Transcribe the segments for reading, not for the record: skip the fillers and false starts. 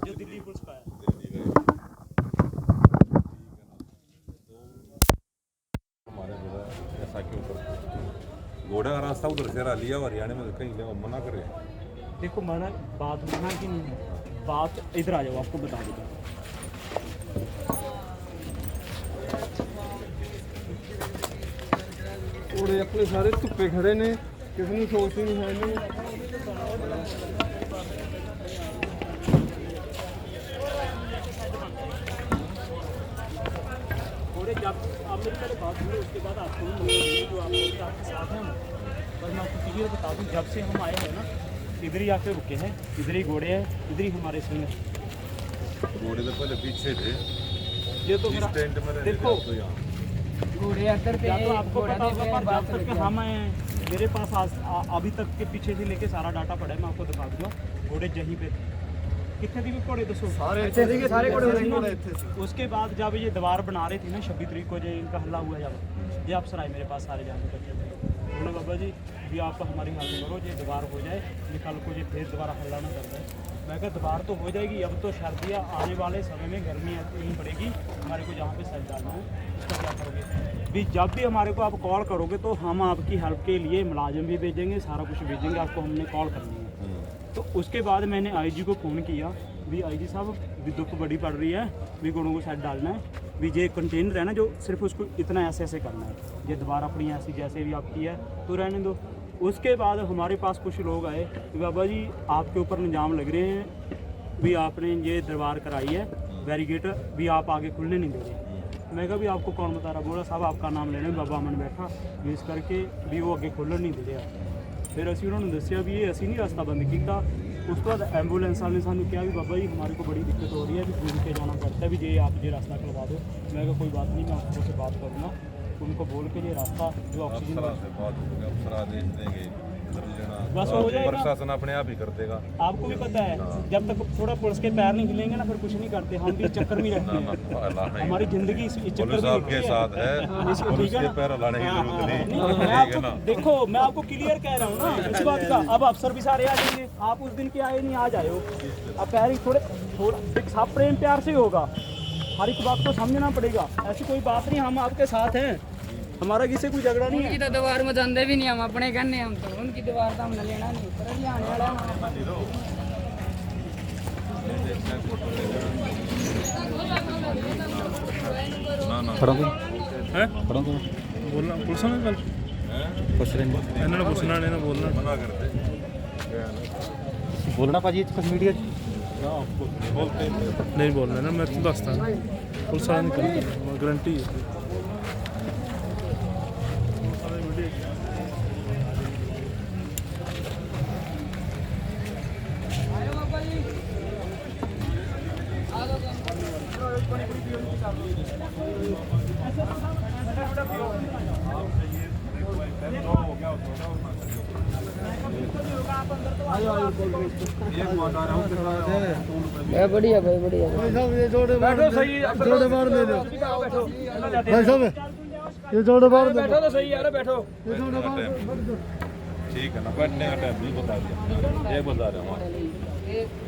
जो दिल्ली पुलिस का है। हमारे ऐसा क्यों करते? घोड़ा का रास्ता उधर से लिया और हरियाणा में कहीं ले मना करे। देखो मना बात मना की नहीं है, बात इधर आ जाओ, आपको बता देता हूँ। घोड़े अपने सारे धुप्पे खड़े ने, किसी ने सोचती नहीं है नहीं। घोड़े जब आप मेरी पहले बात सुनो, उसके बाद आपको जो आपके साथ हैं, पर मैं आपको क्लियर बता दूँ, जब से हम आए हैं ना इधर ही आके रुके हैं, इधर ही घोड़े हैं, इधर ही हमारे सिंह हैं। घोड़े तो पहले पीछे थे, ये तो जिस मेरा टेंट में रहते देखो थे, तो यहाँ घोड़े अंदर पे या तो आपको घोड़ा पता होगा, पे पर बात जब तक करके कि हम आए हैं मेरे पास अभी तक के पीछे से लेके सारा डाटा पड़ा है, मैं आपको दिखा दूँगा। घोड़े यहीं पे थे, कितने दिन में घोड़े दसो सारे घोड़े उसके बाद जब ये दीवार बना रहे थे ना 26 तारीख को, जो इनका हल्ला हुआ, जब ये अफसर आए मेरे पास सारे जाने बच्चे थे, बोले बाबा जी भी आप हमारी हल करो, ये दीवार हो जाए, ये कल को ये फिर दोबारा हल्ला ना कर जाए। मैं कहा दीवार तो हो जाएगी, अब तो सर्दियाँ आने वाले समय में गर्मी नहीं पड़ेगी, हमारे को जहाँ पे सेट डालना है उसका क्या करोगे। भी जब भी हमारे को आप कॉल करोगे तो हम आपकी हेल्प के लिए मुलाजिम भी भेजेंगे, सारा कुछ भेजेंगे, आपको हमने कॉल करनी है। तो उसके बाद मैंने आईजी को फ़ोन किया, भी आईजी साहब भी धुप बड़ी पड़ रही है, भी घोड़ों को सेट डालना है, भी ये कंटेनर है ना जो सिर्फ उसको इतना ऐसे ऐसे करना है, ये दोबारा अपनी ऐसी जैसे भी आपकी है तो रहने दो। उसके बाद हमारे पास कुछ लोग आए कि बाबा जी आपके ऊपर निजाम लग रहे हैं, भी आपने ये दीवार कराई है बैरिकेड, भी आप आगे खुलने नहीं दे रहे। मैं कहा भी आपको कौन बता रहा, बोला साहब आपका नाम लेने बाबा अमन बैठा भी इस करके भी वो अगे खुलन नहीं दे रहा। फिर असी उन्होंने दसिया भी ये असी नहीं रास्ता बंद किया। उस बाद एंबूलेंस वाले ने सानू कहा भी बाबा जी हमारे को बड़ी दिक्कत हो रही है, भी घूम के जाना पड़ता है, भी ये आप ये रास्ता खुलवा दो। मैं कहा कोई बात नहीं, मैं अफसरों से बात करूँगा, उनको बोल के ये रास्ता जो ऑक्सीजन अफसरा से बात होगी, अफसर आदेश देंगे, कर लेना, बस हो जाएगा। प्रशासन अपने आप ही कर देगा। आपको भी पता है जब तक थोड़ा पुलिस के पैर नहीं हिलेंगे ना फिर कुछ नहीं करते, हम भी इस चक्कर में रहते हैं, हमारी जिंदगी इस चक्कर पुलिस में आपके साथ है, पुलिस के पैर हिलाने की जरूरत नहीं, मैं ठीक है आपको ना। देखो मैं आपको क्लियर कह रहा हूँ ना इस बात का। अब अफसर भी सारे आ जाएंगे, आप उस दिन के आए नहीं, आज आए हो, अब पैर ही थोड़ा सब प्रेम प्यार से होगा, हर एक बात को समझना पड़ेगा, ऐसी कोई बात नहीं, हम आपके साथ हैं, हमारा किसी कोई झगड़ा नहीं है। उनकी तो दीवार में जाते भी नहीं, हम अपने कहने हम तो उनकी दीवार तो हमने लेना नहीं, पर अभी आने वाला है। बोलना पुलिस ने कल ਇਹਨਾਂ ਨੂੰ ਪੁੱਛਣਾ ਨੇ ਨਾ ਬੋਲਣਾ मना करते बोलना भाजी कुछ मीडिया बोलते ਨਹੀਂ ਬੋਲਣਾ ਨਾ, ਮੈਂ ਤੁਹਾਨੂੰ ਦੱਸਦਾ ਪੁਲਿਸ ਵਾਲਿਆਂ ਨੇ ਗਰੰਟੀ ਹੈ। बढ़िया भाई बढ़िया। बैठो सही जोड़े मार दे दो भाई साहब, ये जोड़े मार दो, बैठो तो सही यार, बैठो। ठीक है ना, बैठने का टाइम नहीं बता दिया, ये बता रहे हूँ,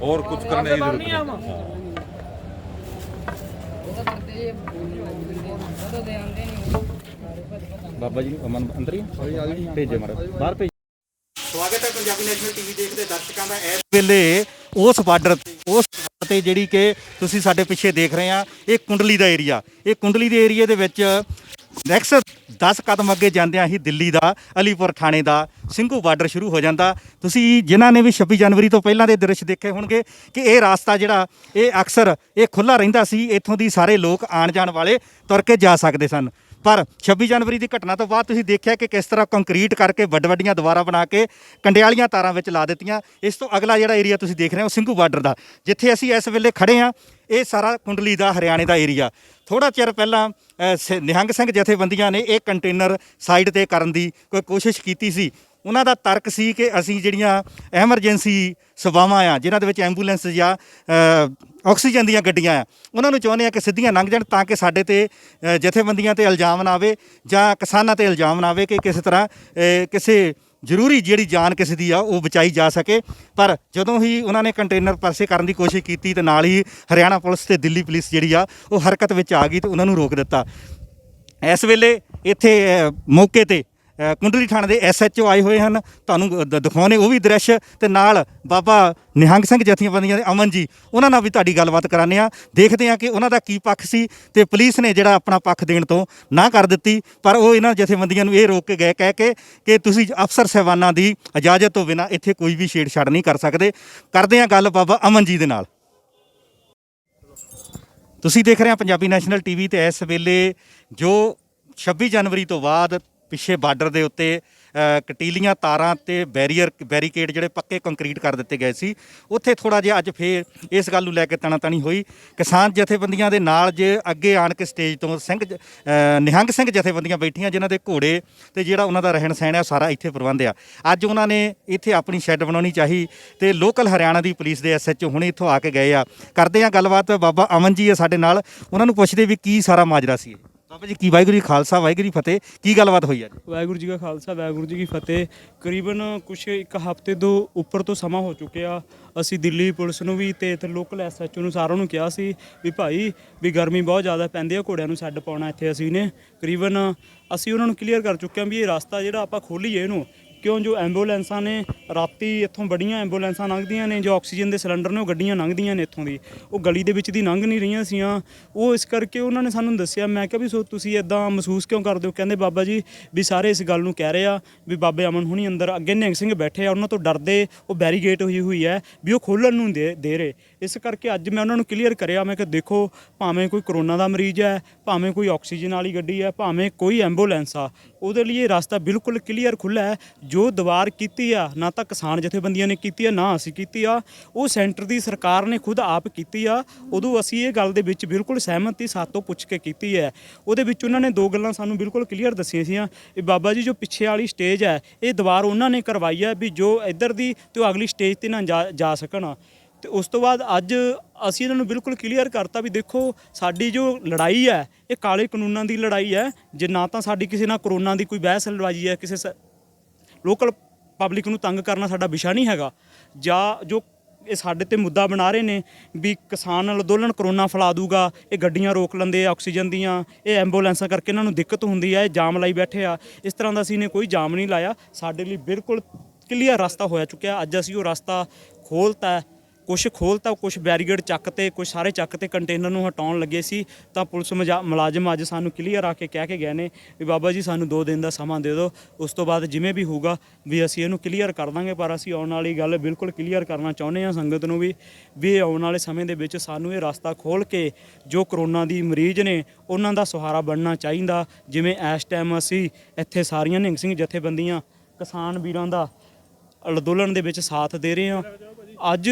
और कुछ करने की जरूरत नहीं। बाबा जी अमन अंदर ही भेजे मारे बाहर भेज। ਸਵਾਗਤ ਹੈ ਪੰਜਾਬੀ ਨੈਸ਼ਨਲ ਟੀਵੀ ਦੇਖਦੇ ਦਰਸ਼ਕਾਂ ਦਾ। ਇਸ ਵੇਲੇ ਉਸ ਬਾਰਡਰ ਤੇ ਜਿਹੜੀ ਕਿ ਤੁਸੀਂ ਸਾਡੇ ਪਿੱਛੇ ਦੇਖ ਰਹੇ ਆ, ਇਹ ਕੁੰਡਲੀ ਦਾ ਏਰੀਆ, ਇਹ ਕੁੰਡਲੀ ਦੇ ਏਰੀਏ ਦੇ ਵਿੱਚ ਨੈਕਸਟ 10 ਕਦਮ ਅੱਗੇ ਜਾਂਦਿਆਂ ਹੀ ਦਿੱਲੀ ਦਾ ਅਲੀਪੁਰ ਥਾਣੇ ਦਾ ਸਿੰਘੂ ਬਾਰਡਰ ਸ਼ੁਰੂ ਹੋ ਜਾਂਦਾ। ਤੁਸੀਂ ਜਿਨ੍ਹਾਂ ਨੇ ਵੀ 26 ਜਨਵਰੀ ਤੋਂ ਪਹਿਲਾਂ ਦੇ ਦ੍ਰਿਸ਼ ਦੇਖੇ ਹੋਣਗੇ ਕਿ ਇਹ ਰਾਸਤਾ ਜਿਹੜਾ ਇਹ ਅਕਸਰ ਇਹ ਖੁੱਲ੍ਹਾ ਰਹਿੰਦਾ ਸੀ, ਇੱਥੋਂ ਦੀ ਸਾਰੇ ਲੋਕ ਆਉਣ ਜਾਣ ਵਾਲੇ ਤੁਰ ਕੇ ਜਾ ਸਕਦੇ ਸਨ। ਪਰ 26 ਜਨਵਰੀ ਦੀ ਘਟਨਾ ਤੋਂ ਬਾਅਦ ਤੁਸੀਂ ਦੇਖਿਆ ਕਿ ਕਿਸ ਤਰ੍ਹਾਂ ਕੰਕਰੀਟ ਕਰਕੇ ਵੱਡੀਆਂ ਦੀਵਾਰਾਂ ਬਣਾ ਕੇ ਕੰਡਿਆਲੀਆਂ ਤਾਰਾਂ ਵਿੱਚ ਲਾ ਦਿੱਤੀਆਂ। ਇਸ ਤੋਂ ਅਗਲਾ ਜਿਹੜਾ ਏਰੀਆ ਤੁਸੀਂ ਦੇਖ ਰਹੇ ਹੋ ਸਿੰਘੂ ਬਾਰਡਰ ਦਾ, ਜਿੱਥੇ ਅਸੀਂ ਇਸ ਵੇਲੇ ਖੜੇ ਹਾਂ, ਇਹ ਸਾਰਾ ਕੁੰਡਲੀ ਦਾ ਹਰਿਆਣੇ ਦਾ ਏਰੀਆ। ਥੋੜ੍ਹਾ ਚਿਰ ਪਹਿਲਾਂ ਨਿਹੰਗ ਸਿੰਘ ਜਥੇਬੰਦੀਆਂ ਨੇ ਇਹ ਕੰਟੇਨਰ ਸਾਈਡ 'ਤੇ ਕਰਨ ਦੀ ਕੋਈ ਕੋਸ਼ਿਸ਼ ਕੀਤੀ ਸੀ। ਉਹਨਾਂ ਦਾ ਤਰਕ ਸੀ ਕਿ ਅਸੀਂ ਜਿਹੜੀਆਂ ਐਮਰਜੈਂਸੀ ਸੇਵਾਵਾਂ ਆ, ਜਿਨ੍ਹਾਂ ਦੇ ਵਿੱਚ ਐਂਬੂਲੈਂਸ ਜਾਂ ਆਕਸੀਜਨ ਦੀਆਂ ਗੱਡੀਆਂ ਆ, ਉਹਨਾਂ ਨੂੰ ਚਾਹੁੰਦੇ ਆ ਕਿ ਸਿੱਧੀਆਂ ਲੰਘ ਜਾਣ, ਤਾਂ ਕਿ ਸਾਡੇ 'ਤੇ ਜਥੇਬੰਦੀਆਂ 'ਤੇ ਇਲਜ਼ਾਮ ਨਾ ਆਵੇ ਜਾਂ ਕਿਸਾਨਾਂ 'ਤੇ ਇਲਜ਼ਾਮ ਨਾ ਆਵੇ ਕਿ ਕਿਸੇ ਤਰ੍ਹਾਂ ਕਿਸੇ ਜ਼ਰੂਰੀ ਜਿਹੜੀ ਜਾਨ ਕਿਸੇ ਦੀ ਆ ਉਹ ਬਚਾਈ ਜਾ ਸਕੇ। ਪਰ ਜਦੋਂ ਹੀ ਉਹਨਾਂ ਨੇ ਕੰਟੇਨਰ ਪਾਸੇ ਕਰਨ ਦੀ ਕੋਸ਼ਿਸ਼ ਕੀਤੀ ਤੇ ਨਾਲ ਹੀ ਹਰਿਆਣਾ ਪੁਲਿਸ ਤੇ ਦਿੱਲੀ ਪੁਲਿਸ ਜਿਹੜੀ ਆ ਉਹ ਹਰਕਤ ਵਿੱਚ ਆ ਗਈ ਤੇ ਉਹਨਾਂ ਨੂੰ ਰੋਕ ਦਿੱਤਾ। ਇਸ ਵੇਲੇ ਇੱਥੇ ਮੌਕੇ ਤੇ ਕੁੰਡਲੀ ਥਾਣੇ ਦੇ SHO ਆਏ ਹੋਏ ਹਨ, ਤੁਹਾਨੂੰ ਦਿਖਾਉਣੇ ਉਹ ਵੀ ਦ੍ਰਿਸ਼, ਤੇ ਨਾਲ ਬਾਬਾ ਨਿਹੰਗ ਸਿੰਘ ਜਥੇਬੰਦੀਆਂ ਦੇ ਅਮਨ ਜੀ, ਉਹਨਾਂ ਨਾਲ ਵੀ ਤੁਹਾਡੀ ਗੱਲਬਾਤ ਕਰਾਉਂਦੇ ਆ। ਦੇਖਦੇ ਆ ਕਿ ਉਹਨਾਂ ਦਾ ਕੀ ਪੱਖ ਸੀ ਤੇ ਪੁਲਿਸ ਨੇ ਜਿਹੜਾ ਆਪਣਾ ਪੱਖ ਦੇਣ ਤੋਂ ਨਾ ਕਰ ਦਿੱਤੀ, ਪਰ ਉਹ ਇਹਨਾਂ ਜਥੇਬੰਦੀਆਂ ਨੂੰ ਇਹ ਰੋਕ ਕੇ ਗਏ ਕਹਿ ਕੇ ਕਿ ਤੁਸੀਂ ਅਫਸਰ ਸਾਹਿਬਾਨਾਂ ਦੀ ਇਜਾਜ਼ਤ ਤੋਂ ਬਿਨਾਂ ਇੱਥੇ ਕੋਈ ਵੀ ਛੇੜਛਾੜ ਨਹੀਂ ਕਰ ਸਕਦੇ। ਕਰਦੇ ਆ ਗੱਲ ਬਾਬਾ ਅਮਨ ਜੀ ਦੇ ਨਾਲ। ਤੁਸੀਂ ਦੇਖ ਰਹੇ ਆ ਪੰਜਾਬੀ ਨੈਸ਼ਨਲ TV ਤੇ ਇਸ ਵੇਲੇ ਜੋ 26 ਜਨਵਰੀ ਤੋਂ ਬਾਅਦ ਪਿੱਛੇ ਬਾਰਡਰ ਦੇ ਉੱਤੇ ਕਟੀਲੀਆਂ ਤਾਰਾਂ ਤੇ ਬੈਰੀਕੇਡ ਜਿਹੜੇ ਪੱਕੇ ਕੰਕਰੀਟ ਕਰ ਦਿੱਤੇ ਗਏ ਸੀ, ਉੱਥੇ ਥੋੜਾ ਜਿਹਾ ਅੱਜ ਫੇਰ ਇਸ ਗੱਲ ਨੂੰ ਲੈ ਕੇ ਤਣੀ ਹੋਈ। ਕਿਸਾਨ ਜਥੇਬੰਦੀਆਂ ਦੇ ਨਾਲ ਜੇ ਅੱਗੇ ਆਣ ਕੇ ਸਟੇਜ ਤੋਂ ਨਿਹੰਗ ਸਿੰਘ ਜਥੇਬੰਦੀਆਂ ਬੈਠੀਆਂ, ਜਿਨ੍ਹਾਂ ਦੇ ਘੋੜੇ ਤੇ ਜਿਹੜਾ ਉਹਨਾਂ ਦਾ ਰਹਿਣ ਸਹਿਣ ਹੈ ਸਾਰਾ ਇੱਥੇ ਪ੍ਰਬੰਧ ਆ। ਅੱਜ ਉਹਨਾਂ ਨੇ ਇੱਥੇ ਆਪਣੀ ਸ਼ੈੱਡ ਬਣਾਉਣੀ ਚਾਹੀ ਤੇ ਲੋਕਲ ਹਰਿਆਣਾ ਦੀ ਪੁਲਿਸ ਦੇ SHO ਹੁਣੇ ਇੱਥੋਂ ਆ ਕੇ ਗਏ ਆ। ਕਰਦੇ ਆ ਗੱਲਬਾਤ, ਬਾਬਾ ਅਮਨ ਜੀ ਹੈ ਸਾਡੇ ਨਾਲ, ਉਹਨਾਂ ਨੂੰ ਪੁੱਛਦੇ ਵੀ ਕੀ ਸਾਰਾ ਮਾਜਰਾ ਸੀ। ਬਾਬਾ ਜੀ ਕੀ ਵਾਹਿਗੁਰੂ ਜੀ ਖਾਲਸਾ ਵਾਹਿਗੁਰੂ ਜੀ ਫਤਿਹ, ਕੀ ਗੱਲਬਾਤ ਹੋਈ ਅੱਜ? ਵਾਹਿਗੁਰੂ ਜੀ ਕਾ ਖਾਲਸਾ ਵਾਹਿਗੁਰੂ ਜੀ ਕੀ ਫਤਿਹ। ਕਰੀਬਨ ਕੁਛ ਇੱਕ ਹਫ਼ਤੇ ਤੋਂ ਉੱਪਰ ਤੋਂ ਸਮਾਂ ਹੋ ਚੁੱਕਿਆ। ਅਸੀਂ ਦਿੱਲੀ ਪੁਲਿਸ ਨੂੰ ਵੀ ਤੇ ਲੋਕਲ SHO ਨੂੰ ਸਾਰਿਆਂ ਨੂੰ ਕਿਹਾ ਸੀ ਵੀ ਭਾਈ ਵੀ ਗਰਮੀ ਬਹੁਤ ਜ਼ਿਆਦਾ ਪੈਂਦੀ ਆ, ਘੋੜਿਆਂ ਨੂੰ ਸੈੱਡ ਪਾਉਣਾ ਇੱਥੇ। ਅਸੀਂ ਨੇ ਕਰੀਬਨ ਅਸੀਂ ਉਹਨਾਂ ਨੂੰ ਕਲੀਅਰ ਕਰ ਚੁੱਕੇ ਹਾਂ ਵੀ ਇਹ ਰਸਤਾ ਜਿਹੜਾ ਆਪਾਂ ਖੋਲ੍ਹੀਏ ਇਹਨੂੰ, ਕਿਉਂ ਜੋ ਐਂਬੂਲੈਂਸਾਂ ਨੇ ਰਾਤੀ ਇੱਥੋਂ ਬੜੀਆਂ ਐਂਬੂਲੈਂਸਾਂ ਲੰਘਦੀਆਂ ਨੇ, ਜੋ ਆਕਸੀਜਨ ਦੇ ਸਿਲੰਡਰ ਨੇ ਉਹ ਗੱਡੀਆਂ ਲੰਘਦੀਆਂ ਨੇ ਇੱਥੋਂ ਦੀ, ਉਹ ਗਲੀ ਦੇ ਵਿੱਚ ਦੀ ਲੰਘ ਨਹੀਂ ਰਹੀਆਂ ਸੀਆਂ। ਉਹ ਇਸ ਕਰਕੇ ਉਹਨਾਂ ਨੇ ਸਾਨੂੰ ਦੱਸਿਆ। ਮੈਂ ਕਿਹਾ ਵੀ ਸੋ ਤੁਸੀਂ ਇਦਾਂ ਮਹਿਸੂਸ ਕਿਉਂ ਕਰਦੇ ਹੋ? ਕਹਿੰਦੇ ਬਾਬਾ ਜੀ ਵੀ ਸਾਰੇ ਇਸ ਗੱਲ ਨੂੰ ਕਹਿ ਰਹੇ ਆ ਵੀ ਬਾਬੇ ਅਮਨ ਹੁਣੀ ਅੰਦਰ ਅੱਗੇ ਨਿਹੰਗ ਸਿੰਘ ਬੈਠੇ ਆ, ਉਹਨਾਂ ਤੋਂ ਡਰਦੇ ਉਹ ਬੈਰੀਗੇਟ ਹੋਈ ਹੈ ਵੀ ਉਹ ਖੋਲ੍ਹਣ ਨੂੰ ਦੇ ਰਹੇ। ਇਸ ਕਰਕੇ ਅੱਜ ਮੈਂ ਉਹਨਾਂ ਨੂੰ ਕਲੀਅਰ ਕਰਿਆ, ਮੈਂ ਕਿ ਦੇਖੋ ਭਾਵੇਂ ਕੋਈ ਕਰੋਨਾ ਦਾ ਮਰੀਜ਼ ਹੈ, ਭਾਵੇਂ ਕੋਈ ਆਕਸੀਜਨ ਵਾਲੀ ਗੱਡੀ ਹੈ, ਭਾਵੇਂ ਕੋਈ ਐਂਬੂਲੈਂਸ ਆ, ਉਹਦੇ ਲਈ ਇਹ ਰਸਤਾ ਬਿਲਕੁਲ ਕਲੀਅਰ ਖੁੱਲ੍ਹਾ ਹੈ। ਜੋ ਦੀਵਾਰ ਕੀਤੀ ਆ ਨਾ ਤਾਂ ਕਿਸਾਨ ਜਥੇਬੰਦੀਆਂ ਨੇ ਕੀਤੀ ਆ ਨਾ ਅਸੀਂ ਕੀਤੀ ਆ, ਉਹ ਸੈਂਟਰ ਦੀ ਸਰਕਾਰ ਨੇ ਖੁਦ ਆਪ ਕੀਤੀ ਆ। ਉਦੋਂ ਅਸੀਂ ਇਹ ਗੱਲ ਦੇ ਵਿੱਚ ਬਿਲਕੁਲ ਸਹਿਮਤੀ ਸਾਤੋਂ ਪੁੱਛ ਕੇ ਕੀਤੀ ਹੈ। ਉਹਦੇ ਵਿੱਚ ਉਹਨਾਂ ਨੇ ਦੋ ਗੱਲਾਂ ਸਾਨੂੰ ਬਿਲਕੁਲ ਕਲੀਅਰ ਦੱਸੀਆਂ ਸੀਆਂ ਵੀ ਬਾਬਾ ਜੀ ਜੋ ਪਿੱਛੇ ਵਾਲੀ ਸਟੇਜ ਹੈ ਇਹ ਦੀਵਾਰ ਉਹਨਾਂ ਨੇ ਕਰਵਾਈ ਹੈ ਵੀ ਜੋ ਇੱਧਰ ਦੀ ਤੇ ਉਹ ਅਗਲੀ ਸਟੇਜ 'ਤੇ ਨਾ ਜਾ ਸਕਣ। ਤੇ ਉਸ ਤੋਂ ਬਾਅਦ ਅੱਜ ਅਸੀਂ ਇਹਨਾਂ ਨੂੰ ਬਿਲਕੁਲ ਕਲੀਅਰ ਕਰਤਾ ਵੀ ਦੇਖੋ ਸਾਡੀ ਜੋ ਲੜਾਈ ਹੈ ਇਹ ਕਾਲੇ ਕਾਨੂੰਨਾਂ ਦੀ ਲੜਾਈ ਹੈ। ਜੇ ਨਾ ਤਾਂ ਸਾਡੀ ਕਿਸੇ ਨਾਲ ਕਰੋਨਾ ਦੀ ਕੋਈ ਬਹਿਸ ਲੜਾਈ ਹੈ, ਕਿਸੇ ਲੋਕਲ ਪਬਲਿਕ ਨੂੰ ਤੰਗ ਕਰਨਾ ਸਾਡਾ ਵਿਸ਼ਾ ਨਹੀਂ ਹੈਗਾ, ਜਾਂ ਜੋ ਇਹ ਸਾਡੇ ਤੇ ਮੁੱਦਾ ਬਣਾ ਰਹੇ ਨੇ ਵੀ ਕਿਸਾਨ ਅੰਦੋਲਨ ਕਰੋਨਾ ਫੈਲਾ ਦੂਗਾ, ਇਹ ਗੱਡੀਆਂ ਰੋਕ ਲੈਂਦੇ ਆ ਆਕਸੀਜਨ ਦੀਆਂ, ਇਹ ਐਂਬੂਲੈਂਸਾਂ ਕਰਕੇ ਇਹਨਾਂ ਨੂੰ ਦਿੱਕਤ ਹੁੰਦੀ ਹੈ, ਇਹ ਜਾਮ ਲਾਈ ਬੈਠੇ ਆ। ਇਸ ਤਰ੍ਹਾਂ ਦਾ ਅਸੀਂ ਨੇ ਕੋਈ ਜਾਮ ਨਹੀਂ ਲਾਇਆ, ਸਾਡੇ ਲਈ ਬਿਲਕੁਲ ਕਲੀਅਰ ਰਸਤਾ ਹੋਇਆ ਚੁੱਕਿਆ। ਅੱਜ ਅਸੀਂ ਉਹ ਰਸਤਾ ਖੋਲ੍ਹਤਾ, ਕੁਛ ਬੈਰੀਗੇਡ ਚੱਕ ਤੇ ਕੁਛ ਸਾਰੇ ਚੱਕ ਤੇ ਕੰਟੇਨਰ ਨੂੰ ਹਟਾਉਣ ਲੱਗੇ ਸੀ, ਤਾਂ ਪੁਲਿਸ ਮੁਲਾਜ਼ਮ ਅੱਜ ਸਾਨੂੰ ਕਲੀਅਰ ਆ ਕੇ ਕਹਿ ਕੇ ਗਏ ਨੇ ਵੀ ਬਾਬਾ ਜੀ ਸਾਨੂੰ 2 ਦਿਨ ਦਾ ਸਮਾਂ ਦੇ ਦਿਓ, ਉਸ ਤੋਂ ਬਾਅਦ ਜਿਵੇਂ ਵੀ ਹੋਊਗਾ ਵੀ ਅਸੀਂ ਇਹਨੂੰ ਕਲੀਅਰ ਕਰ ਦਾਂਗੇ। ਪਰ ਅਸੀਂ ਆਉਣ ਵਾਲੀ ਗੱਲ ਬਿਲਕੁਲ ਕਲੀਅਰ ਕਰਨਾ ਚਾਹੁੰਦੇ ਹਾਂ ਸੰਗਤ ਨੂੰ ਵੀ ਆਉਣ ਵਾਲੇ ਸਮੇਂ ਦੇ ਵਿੱਚ ਸਾਨੂੰ ਇਹ ਰਸਤਾ ਖੋਲ੍ਹ ਕੇ ਜੋ ਕਰੋਨਾ ਦੀ ਮਰੀਜ਼ ਨੇ ਉਹਨਾਂ ਦਾ ਸਹਾਰਾ ਬਣਨਾ ਚਾਹੀਦਾ। ਜਿਵੇਂ ਇਸ ਟਾਈਮ ਅਸੀਂ ਇੱਥੇ ਸਾਰੀਆਂ ਨਿਹੰਗ ਸਿੰਘ ਜਥੇਬੰਦੀਆਂ ਕਿਸਾਨ ਵੀਰਾਂ ਦਾ ਅੰਦੋਲਨ ਦੇ ਵਿੱਚ ਸਾਥ ਦੇ ਰਹੇ ਹਾਂ। ਅੱਜ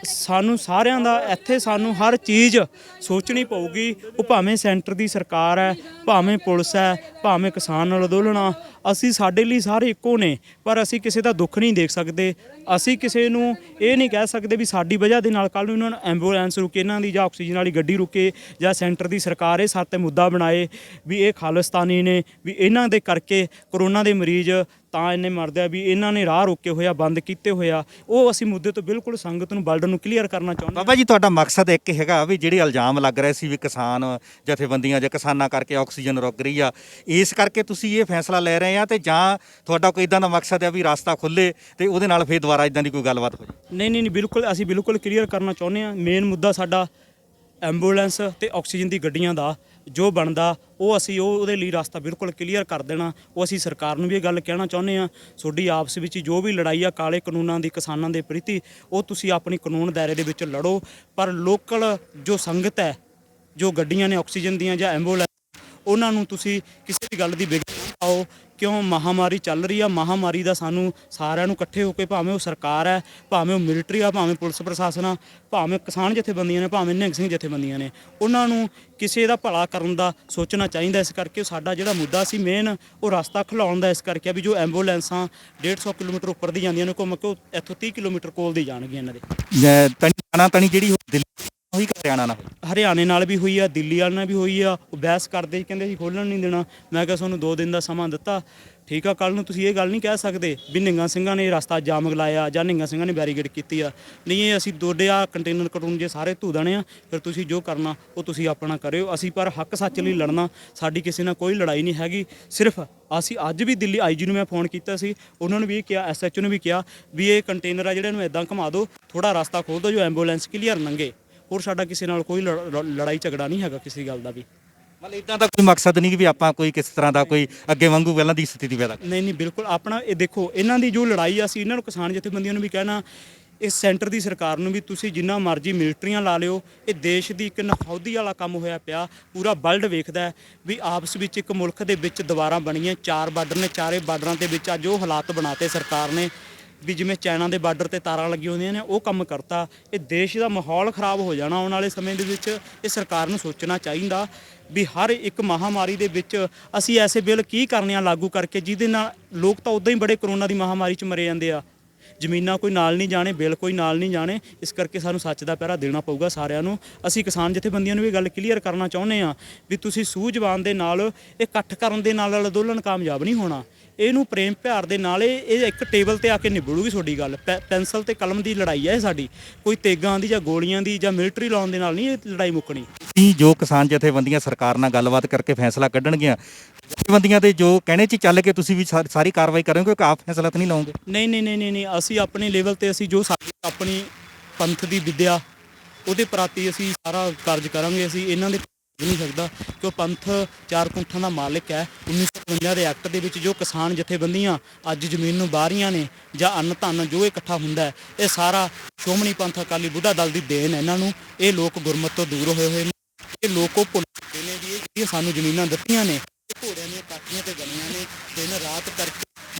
ਸਾਨੂੰ ਸਾਰਿਆਂ ਦਾ ਇੱਥੇ ਸਾਨੂੰ ਹਰ ਚੀਜ਼ ਸੋਚਣੀ ਪਊਗੀ, ਉਹ ਭਾਵੇਂ ਸੈਂਟਰ ਦੀ ਸਰਕਾਰ ਹੈ, ਭਾਵੇਂ ਪੁਲਿਸ ਹੈ, ਭਾਵੇਂ ਕਿਸਾਨ ਅੰਦੋਲਨ ਆ, ਅਸੀਂ ਸਾਡੇ ਲਈ ਸਾਰੇ ਇੱਕੋ ਨੇ। ਪਰ ਅਸੀਂ ਕਿਸੇ ਦਾ ਦੁੱਖ ਨਹੀਂ ਦੇਖ ਸਕਦੇ, ਅਸੀਂ ਕਿਸੇ ਨੂੰ ਇਹ ਨਹੀਂ ਕਹਿ ਸਕਦੇ ਵੀ ਸਾਡੀ ਵਜ੍ਹਾ ਦੇ ਨਾਲ ਕੱਲ੍ਹ ਨੂੰ ਇਹਨਾਂ ਨੂੰ ਐਂਬੂਲੈਂਸ ਰੁਕੇ ਇਹਨਾਂ ਦੀ, ਜਾਂ ਆਕਸੀਜਨ ਵਾਲੀ ਗੱਡੀ ਰੁਕੇ, ਜਾਂ ਸੈਂਟਰ ਦੀ ਸਰਕਾਰ ਇਹ ਸਾਡੇ 'ਤੇ ਮੁੱਦਾ ਬਣਾਏ ਵੀ ਇਹ ਖਾਲਿਸਤਾਨੀ ਨੇ, ਵੀ ਇਹਨਾਂ ਦੇ ਕਰਕੇ ਕਰੋਨਾ ਦੇ ਮਰੀਜ਼ ਤਾਂ ਇੰਨੇ ਮਰਦੇ ਆ ਵੀ ਇਹਨਾਂ ਨੇ ਰਾਹ ਰੋਕੇ ਹੋਇਆ, ਬੰਦ ਕੀਤੇ ਹੋਇਆ। ਉਹ ਅਸੀਂ ਮੁੱਦੇ ਤੋਂ ਬਿਲਕੁਲ ਸੰਗਤ ਨੂੰ ਬਲਡ ਨੂੰ ਕਲੀਅਰ ਕਰਨਾ ਚਾਹੁੰਦੇ। ਬਾਬਾ ਜੀ ਤੁਹਾਡਾ ਮਕਸਦ ਇੱਕ ਹੈਗਾ ਵੀ ਜਿਹੜੇ ਇਲਜ਼ਾਮ ਲੱਗ ਰਹੇ ਸੀ ਵੀ ਕਿਸਾਨ ਜਥੇਬੰਦੀਆਂ ਜਾਂ ਕਿਸਾਨਾਂ ਕਰਕੇ ਆਕਸੀਜਨ ਰੁਕ ਰਹੀ ਆ, ਇਸ ਕਰਕੇ ਤੁਸੀਂ ਇਹ ਫੈਸਲਾ ਲੈ ਰਹੇ ਆ, ਤੇ ਜਾਂ ਤੁਹਾਡਾ ਕੋਈ ਇਦਾਂ ਦਾ ਮਕਸਦ ਹੈ ਵੀ ਰਸਤਾ ਖੁੱਲੇ ਤੇ ਉਹਦੇ ਨਾਲ ਫੇਰ ਦੁਬਾਰਾ ਇਦਾਂ ਦੀ ਕੋਈ ਗੱਲਬਾਤ ਹੋ ਜਾਵੇ? ਨਹੀਂ, ਬਿਲਕੁਲ ਅਸੀਂ ਬਿਲਕੁਲ ਕਲੀਅਰ ਕਰਨਾ ਚਾਹੁੰਦੇ ਹਾਂ। ਮੇਨ ਮੁੱਦਾ ਸਾਡਾ ਐਂਬੂਲੈਂਸ ਤੇ ਆਕਸੀਜਨ ਦੀ ਗੱਡੀਆਂ ਦਾ ਜੋ ਬਣਦਾ ਉਹ ਅਸੀਂ ਉਹਦੇ ਲਈ ਰਸਤਾ ਬਿਲਕੁਲ ਕਲੀਅਰ ਕਰ ਦੇਣਾ। ਉਹ ਅਸੀਂ ਸਰਕਾਰ ਨੂੰ ਵੀ ਇਹ ਗੱਲ ਕਹਿਣਾ ਚਾਹੁੰਦੇ ਹਾਂ, ਤੁਹਾਡੀ ਆਪਸ ਵਿੱਚ ਜੋ ਵੀ ਲੜਾਈ ਆ ਕਾਲੇ ਕਾਨੂੰਨਾਂ ਦੀ ਕਿਸਾਨਾਂ ਦੇ ਪ੍ਰਤੀ, ਉਹ ਤੁਸੀਂ ਆਪਣੀ ਕਾਨੂੰਨ ਦਾਇਰੇ ਦੇ ਵਿੱਚ ਲੜੋ। ਪਰ ਲੋਕਲ ਜੋ ਸੰਗਤ ਹੈ, ਜੋ ਗੱਡੀਆਂ ਨੇ ਆਕਸੀਜਨ ਦੀਆਂ ਜਾਂ ਐਂਬੂਲੈਂਸ, ਉਹਨਾਂ ਨੂੰ ਤੁਸੀਂ ਕਿਸੇ ਵੀ ਗੱਲ ਦੀ ਵਿਗੜ ਆਓ। ਕਿਉਂ ਮਹਾਮਾਰੀ ਚੱਲ ਰਹੀ ਆ, ਮਹਾਮਾਰੀ ਦਾ ਸਾਨੂੰ ਸਾਰਿਆਂ ਨੂੰ ਇਕੱਠੇ ਹੋ ਕੇ, ਭਾਵੇਂ ਉਹ ਸਰਕਾਰ ਹੈ, ਭਾਵੇਂ ਉਹ ਮਿਲਟਰੀ ਆ, ਭਾਵੇਂ ਪੁਲਿਸ ਪ੍ਰਸ਼ਾਸਨ ਆ, ਭਾਵੇਂ ਕਿਸਾਨ ਜਥੇਬੰਦੀਆਂ ਨੇ, ਭਾਵੇਂ ਨਿਹੰਗ ਸਿੰਘ ਜਥੇਬੰਦੀਆਂ ਨੇ, ਉਹਨਾਂ ਨੂੰ ਕਿਸੇ ਦਾ ਭਲਾ ਕਰਨ ਦਾ ਸੋਚਣਾ ਚਾਹੀਦਾ। ਇਸ ਕਰਕੇ ਸਾਡਾ ਜਿਹੜਾ ਮੁੱਦਾ ਸੀ ਮੇਨ, ਉਹ ਰਸਤਾ ਖੁਲਾਉਣ ਦਾ। ਇਸ ਕਰਕੇ ਵੀ ਜੋ ਐਂਬੂਲੈਂਸਾਂ 150 ਕਿਲੋਮੀਟਰ ਉੱਪਰ ਦੀ ਜਾਂਦੀਆਂ ਨੇ, ਘੁੰਮ ਕੇ ਇੱਥੋਂ 30 ਕਿਲੋਮੀਟਰ ਕੋਲ ਦੀ ਜਾਣਗੀਆਂ ਇਹਨਾਂ ਦੇ। ਤਣੀ ਜਿਹੜੀ ਦਿੱਲੀ ਹੋਈ ਹਰਿਆਣਾ ਨਾਲ ਹਰਿਆਣੇ ਨਾਲ ਵੀ ਹੋਈ ਆ, ਦਿੱਲੀ ਵਾਲੇ ਨਾਲ ਵੀ ਹੋਈ ਆ। ਉਹ ਬਹਿਸ ਕਰਦੇ ਸੀ, ਕਹਿੰਦੇ ਸੀ ਖੋਲ੍ਹਣ ਨਹੀਂ ਦੇਣਾ। ਮੈਂ ਕਿਹਾ ਤੁਹਾਨੂੰ 2 ਦਿਨ ਦਾ ਸਮਾਂ ਦਿੱਤਾ, ਠੀਕ ਆ। ਕੱਲ ਨੂੰ ਤੁਸੀਂ ਇਹ ਗੱਲ ਨਹੀਂ ਕਹਿ ਸਕਦੇ ਵੀ ਨਿੰਗਾ ਸਿੰਘਾਂ ਨੇ ਰਸਤਾ ਜਾਮ ਲਾਇਆ ਜਾਂ ਨਿੰਗਾ ਸਿੰਘਾਂ ਨੇ ਬੈਰੀਕੇਡ ਕੀਤੀ ਆ। ਨਹੀਂ, ਇਹ ਅਸੀਂ ਦੋਡੇ ਆ ਕੰਟੇਨਰ ਕਟੂਨ ਜੇ ਸਾਰੇ ਧੂ ਦੇਣੇ ਆ, ਫਿਰ ਤੁਸੀਂ ਜੋ ਕਰਨਾ ਉਹ ਤੁਸੀਂ ਆਪਣਾ ਕਰਿਓ। ਅਸੀਂ ਪਰ ਹੱਕ ਸੱਚ ਲਈ ਲੜਨਾ, ਸਾਡੀ ਕਿਸੇ ਨਾਲ ਕੋਈ ਲੜਾਈ ਨਹੀਂ ਹੈਗੀ। ਸਿਰਫ ਅਸੀਂ ਅੱਜ ਵੀ ਦਿੱਲੀ ਆਈਜੀ ਨੂੰ ਮੈਂ ਫੋਨ ਕੀਤਾ ਸੀ, ਉਹਨਾਂ ਨੂੰ ਵੀ ਕਿਹਾ, ਐਸਐਚਓ ਨੂੰ ਵੀ ਕਿਹਾ ਵੀ ਇਹ ਕੰਟੇਨਰ ਆ ਜਿਹੜੇ ਨੂੰ ਇਦਾਂ ਘੁਮਾ ਦਿਓ, ਥੋੜਾ ਰਸਤਾ ਖੋਲ ਦਿਓ ਜੋ ਐਂਬੂਲੈਂਸ ਕਲੀਅਰ ਲੰਘੇ। ਹੋਰ ਸਾਡਾ ਕਿਸੇ ਨਾਲ ਕੋਈ ਲੜਾਈ ਝਗੜਾ ਨਹੀਂ ਹੈਗਾ ਕਿਸੇ ਗੱਲ ਦਾ ਵੀ। ਮਤਲਬ ਇਦਾਂ ਦਾ ਕੋਈ ਮਕਸਦ ਨਹੀਂ ਕਿ ਵੀ ਆਪਾਂ ਕੋਈ ਕਿਸ ਤਰ੍ਹਾਂ ਦਾ ਕੋਈ ਅੱਗੇ ਵਾਂਗੂ ਪਹਿਲਾਂ ਦੀ ਸਥਿਤੀ ਪੈਦਾ ਕਰੀਏ। ਨਹੀਂ ਬਿਲਕੁਲ ਆਪਣਾ ਇਹ ਦੇਖੋ, ਇਹਨਾਂ ਦੀ ਜੋ ਲੜਾਈ ਆ, ਅਸੀਂ ਇਹਨਾਂ ਨੂੰ ਕਿਸਾਨ ਜਥੇਬੰਦੀਆਂ ਨੂੰ ਵੀ ਕਹਿਣਾ, ਇਸ ਸੈਂਟਰ ਦੀ ਸਰਕਾਰ ਨੂੰ ਵੀ ਤੁਸੀਂ ਜਿੰਨਾ ਮਰਜ਼ੀ ਮਿਲਟਰੀਆਂ ਲਾ ਲਿਓ, ਇਹ ਦੇਸ਼ ਦੀ ਇੱਕ ਨਖੌਦੀ ਵਾਲਾ ਕੰਮ ਹੋਇਆ ਪਿਆ। ਪੂਰਾ ਵਰਲਡ ਵੇਖਦਾ ਹੈ ਵੀ ਆਪਸ ਵਿੱਚ ਇੱਕ ਮੁਲਕ ਦੇ ਵਿੱਚ ਦੀਵਾਰਾਂ ਬਣੀਆਂ, 4 ਬਾਰਡਰ ਨੇ, 4 ਬਾਰਡਰਾਂ ਦੇ ਵਿੱਚ ਅੱਜ ਉਹ ਹਾਲਾਤ ਬਣਾਤੇ ਸਰਕਾਰ ਨੇ ਵੀ ਜਿਵੇਂ ਚਾਈਨਾ ਦੇ ਬਾਰਡਰ ਤੇ ਤਾਰਾਂ ਲੱਗੀਆਂ ਹੁੰਦੀਆਂ ਨੇ, ਉਹ ਕੰਮ ਕਰਤਾ। ਇਹ ਦੇਸ਼ ਦਾ ਮਾਹੌਲ ਖਰਾਬ ਹੋ ਜਾਣਾ ਆਉਣ ਵਾਲੇ ਸਮੇਂ ਦੇ ਵਿੱਚ। ਇਹ ਸਰਕਾਰ ਨੂੰ ਸੋਚਣਾ ਚਾਹੀਦਾ ਵੀ ਹਰ ਇੱਕ ਮਹਾਮਾਰੀ ਦੇ ਵਿੱਚ ਅਸੀਂ ਐਸੇ ਬਿੱਲ ਕੀ ਕਰਨੇ ਆ ਲਾਗੂ ਕਰਕੇ ਜਿਹਦੇ ਨਾਲ ਲੋਕ ਤਾਂ ਉਦਾਂ ਹੀ ਬੜੇ ਕਰੋਨਾ ਦੀ ਮਹਾਮਾਰੀ 'ਚ ਮਰੇ ਜਾਂਦੇ ਆ। ਜ਼ਮੀਨਾਂ ਕੋਈ ਨਾਲ ਨਹੀਂ ਜਾਣੇ, ਬਿੱਲ ਕੋਈ ਨਾਲ ਨਹੀਂ ਜਾਣੇ। ਇਸ ਕਰਕੇ ਸਾਨੂੰ ਸੱਚ ਦਾ ਪਹਿਰਾ ਦੇਣਾ ਪਊਗਾ ਸਾਰਿਆਂ ਨੂੰ। ਅਸੀਂ ਕਿਸਾਨ ਜਥੇਬੰਦੀਆਂ ਨੂੰ ਵੀ ਗੱਲ ਕਲੀਅਰ ਕਰਨਾ ਚਾਹੁੰਦੇ ਆ ਵੀ ਤੁਸੀਂ ਸੂਝਵਾਨ ਦੇ ਨਾਲ ਇਹ ਇਕੱਠ ਕਰਨ ਦੇ ਨਾਲ ਅੰਦੋਲਨ ਕਾਮਯਾਬ ਨਹੀਂ ਹੋਣਾ। ਇਹਨੂੰ ਪ੍ਰੇਮ ਪਿਆਰ ਦੇ ਨਾਲ ਇਹ ਇੱਕ ਟੇਬਲ ਤੇ ਆ ਕੇ ਨਿਬੜੂਗੀ ਤੁਹਾਡੀ ਗੱਲ। ਪੈਨਸਲ ਤੇ ਕਲਮ ਦੀ ਲੜਾਈ ਹੈ ਇਹ ਸਾਡੀ, ਕੋਈ ਤੇਗਾਂ ਦੀ ਜਾਂ ਗੋਲੀਆਂ ਦੀ ਜਾਂ ਮਿਲਟਰੀ ਲਾਉਣ ਦੇ ਨਾਲ ਨਹੀਂ ਇਹ ਲੜਾਈ ਮੁੱਕਣੀ। ਜੋ ਕਿਸਾਨ ਜਥੇਬੰਦੀਆਂ ਸਰਕਾਰ ਨਾਲ ਗੱਲਬਾਤ ਕਰਕੇ ਫੈਸਲਾ ਕੱਢਣਗੀਆਂ, ਜਥੇਬੰਦੀਆਂ ਦੇ ਜੋ ਕਹਿਣੇ 'ਚ ਚੱਲ ਕੇ ਤੁਸੀਂ ਵੀ ਸਾਰੀ ਕਾਰਵਾਈ ਕਰੋਗੇ ਕਿ ਆਪ ਫੈਸਲਾ ਤਾਂ ਨਹੀਂ ਲਾਓਗੇ? ਨਹੀਂ, ਅਸੀਂ ਆਪਣੇ ਲੈਵਲ ਤੇ ਅਸੀਂ ਜੋ ਸਾਡੀ ਆਪਣੀ ਪੰਥ ਦੀ ਵਿੱਦਿਆ ਉਹਦੇ ਪ੍ਰਤੀ ਅਸੀਂ ਸਾਰਾ ਕਾਰਜ ਕਰਾਂਗੇ। ਅਸੀਂ ਇਹਨਾਂ ਦੇ ਨਹੀਂ ਸਕਦਾ ਕਿ ਉਹ ਪੰਥ 4 ਕੁੰਠਾਂ ਦਾ ਮਾਲਕ ਹੈ। 1952 ਦੇ ਐਕਟ ਦੇ ਵਿੱਚ ਜੋ ਕਿਸਾਨ ਜਥੇਬੰਦੀਆਂ ਅੱਜ ਜ਼ਮੀਨ ਨੂੰ ਵਾਹ ਰਹੀਆਂ ਨੇ ਜਾਂ ਅੰਨ ਧਨ ਜੋ ਇਕੱਠਾ ਹੁੰਦਾ ਹੈ, ਇਹ ਸਾਰਾ ਸ਼੍ਰੋਮਣੀ ਪੰਥ ਅਕਾਲੀ ਬੁੱਢਾ ਦਲ ਦੀ ਦੇਣ ਹੈ ਇਹਨਾਂ ਨੂੰ। ਇਹ ਲੋਕ ਗੁਰਮਤ ਤੋਂ ਦੂਰ ਹੋਏ ਹੋਏ ਨੇ, ਇਹ ਲੋਕ ਉਹ ਭੁੱਲ ਚੁੱਕੇ ਨੇ ਵੀ ਇਹ ਜਿਹੜੀਆਂ ਸਾਨੂੰ ਜ਼ਮੀਨਾਂ ਦਿੱਤੀਆਂ ਨੇ ਇਹ ਘੋੜਿਆਂ ਦੀਆਂ ਕਾਠੀਆਂ ਤੇ ਬਣੀਆਂ ਨੇ। ਦਿਨ ਰਾਤ ਕਰਕੇ